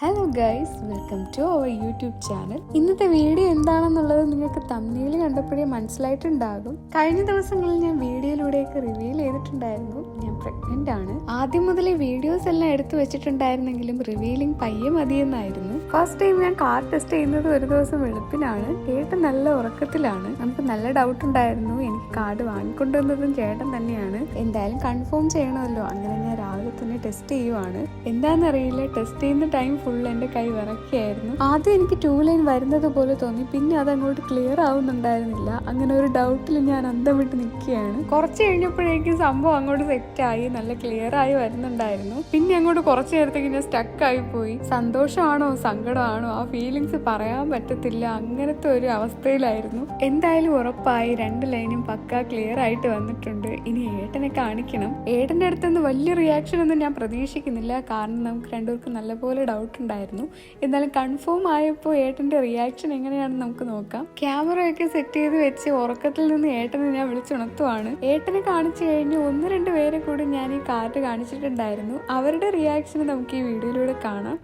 Hello guys, welcome to our YouTube channel. ഇന്നത്തെ video എന്താണെന്നുള്ളത് നിങ്ങൾക്ക് തമ്മിൽ കണ്ടപ്പോഴേ മനസ്സിലായിട്ടുണ്ടാകും. കഴിഞ്ഞ ദിവസങ്ങളിൽ ഞാൻ വീഡിയോയിലൂടെയൊക്കെ റിവീൽ ചെയ്തിട്ടുണ്ടായിരുന്നു ഞാൻ പ്രഗ്നന്റ് ആണ്. ആദ്യം മുതലേ വീഡിയോസ് എല്ലാം എടുത്തു വെച്ചിട്ടുണ്ടായിരുന്നെങ്കിലും റിവീലിംഗ് പയ്യെ മതിയെന്നായിരുന്നു. ഫസ്റ്റ് ടൈം ഞാൻ കാർ ടെസ്റ്റ് ചെയ്യുന്നത് ഒരു ദിവസം വെളുപ്പിനാണ്. ഏട്ടൻ നല്ല ഉറക്കത്തിലാണ്. നമുക്ക് നല്ല ഡൗട്ട് ഉണ്ടായിരുന്നു. എനിക്ക് കാർഡ് വാങ്ങിക്കൊണ്ടുവന്നതും ചേട്ടൻ തന്നെയാണ്. എന്തായാലും കൺഫേം ചെയ്യണമല്ലോ. അങ്ങനെ ഞാൻ രാവിലെ തന്നെ ടെസ്റ്റ് ചെയ്യുവാണ്. എന്താണെന്നറിയില്ല, ടെസ്റ്റ് ചെയ്യുന്ന ടൈം ഫുൾ എൻ്റെ കൈ വിറക്കുകയായിരുന്നു. ആദ്യം എനിക്ക് 2 ലൈൻ വരുന്നത് പോലെ തോന്നി, പിന്നെ അതങ്ങോട്ട് ക്ലിയർ ആവുന്നുണ്ടായിരുന്നില്ല. അങ്ങനെ ഒരു ഡൗട്ടിൽ ഞാൻ അന്തം വിട്ട് നിൽക്കുകയാണ്. കുറച്ച് കഴിഞ്ഞപ്പോഴേക്കും സംഭവം അങ്ങോട്ട് സെറ്റായി, നല്ല ക്ലിയർ ആയി വരുന്നുണ്ടായിരുന്നു. പിന്നെ അങ്ങോട്ട് കുറച്ച് നേരത്തേക്ക് ഞാൻ സ്റ്റക്ക് ആയി പോയി. സന്തോഷമാണോ സങ്കടമാണോ ആ ഫീലിങ്സ് പറയാൻ പറ്റത്തില്ല. അങ്ങനത്തെ ഒരു അവസ്ഥയിലായിരുന്നു. എന്തായാലും ഉറപ്പായി 2 ലൈനും പക്ക ക്ലിയർ ആയിട്ട് വന്നിട്ടുണ്ട്. ഇനി ഏട്ടനെ കാണിക്കണം. ഏട്ടൻ്റെ അടുത്തുനിന്ന് വലിയ റിയാക്ഷൻ ഒന്നും ഞാൻ പ്രതീക്ഷിക്കുന്നില്ല, കാരണം നമുക്ക് രണ്ടുപേർക്കും നല്ലപോലെ ഡൗട്ട് ഉണ്ടായിരുന്നു. എന്നാലും കൺഫേം ആയപ്പോൾ ഏട്ടൻ്റെ റിയാക്ഷൻ എങ്ങനെയാണെന്ന് നമുക്ക് നോക്കാം. ക്യാമറയൊക്കെ സെറ്റ് ചെയ്ത് വെച്ച് ഉറക്കത്തിൽ നിന്ന് ഏട്ടനെ ഞാൻ വിളിച്ചുണർത്തുവാണ്. ഏട്ടനെ കാണിച്ചു കഴിഞ്ഞ് 1-2 പേരെ കൂടി ഞാൻ ഈ കാർഡ് കാണിച്ചിട്ടുണ്ടായിരുന്നു. അവരുടെ റിയാക്ഷൻ നമുക്ക് ഈ വീഡിയോയിലൂടെ കാണാം.